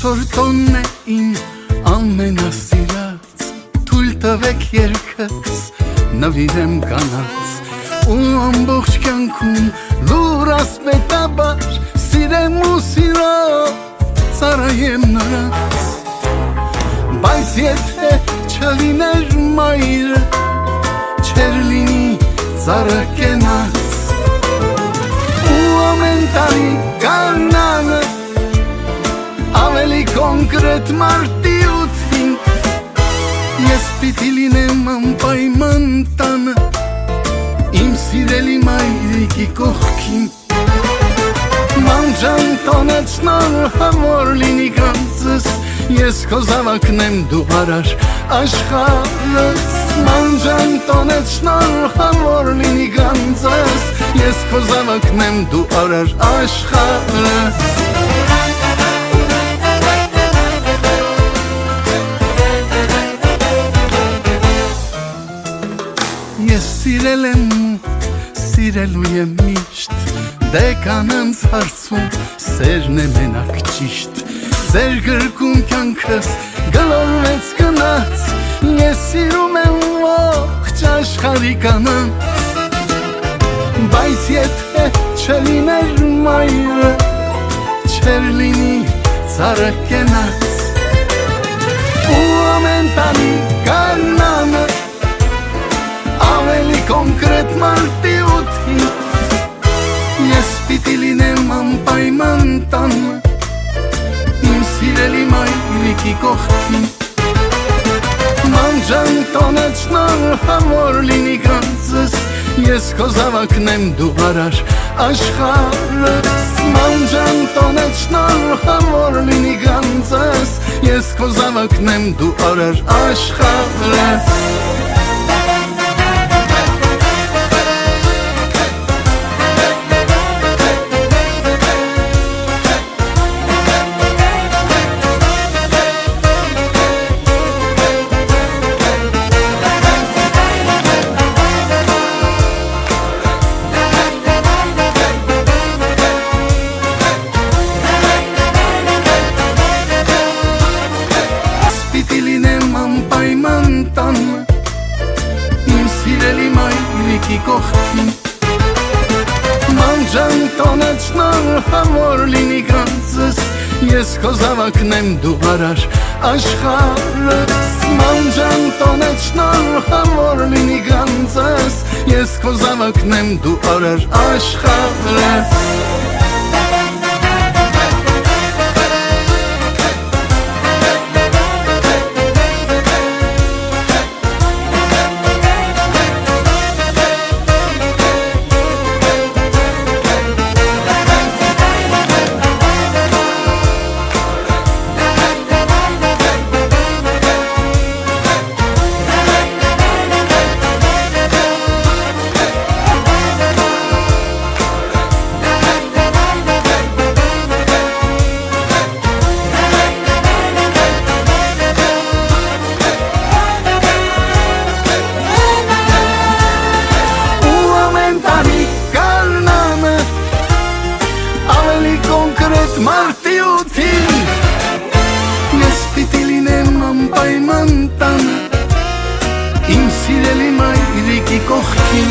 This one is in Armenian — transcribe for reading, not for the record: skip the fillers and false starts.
Այսօր տոնն է իմ ամենասիրած, թույլ տվեք երգս նվիրեմ կանանց, ու ամբողջ կյանքում լուր ասպետաբար սիրեմ ու սիրով ծառայեմ նրանց, բայց եթե չլիներ մայրը, չեր լինի ծառը կենաց, ու ամեն տարի կանանը ավելի կոնկրետ մարտի 8-ին ես պիտի լինեմ անպայման տանը իմ սիրելի մայրիկի կողքին, մանջան տոնեց նոր լինի գանձս, ես քո զավակն եմ դու արար աշխարհս, մանջան տոնեց նոր լինի գանձս, ես քո զավակն եմ դու արար աշխարհս։ Ես սիրել եմ ու սիրելու եմ միշտ, դե կանանց հարցում սերն է մենակ ճիշտ, ձեր գրկում կյանքս գլորվեց գնաց, ես սիրում եմ ողջ աշխարհի կանանց, բայց եթե չլիներ մայրը, չեր լինի ծառը կենաց, ու ամեն տարի կանանը ավելի կոնկրետ մարտի 8-ին ես պիտի լինեմ անպայման տանը իմ սիրելի մայրիկի կողքին, մանջան տոնեց նոր լինի գանձս, ես քո զավակն եմ դու արար աշխարհս, մանջան տոնեց նոր լինի գանձս, ես քո զավակն եմ դու արար աշխարհս։ Իմ սիրելի մայրիկի կողքին, մանջան տոնեց նոր լինի գանձս, ես քո զավակն եմ դու արար աշխարհս, մանջան տոնեց նոր լինի գանձս, ես քո զավակն եմ դու արար աշխարհս։ Մարտի 8-ին ես պիտի լինեմ անպայման տանը իմ սիրելի մայրիկի կողքին,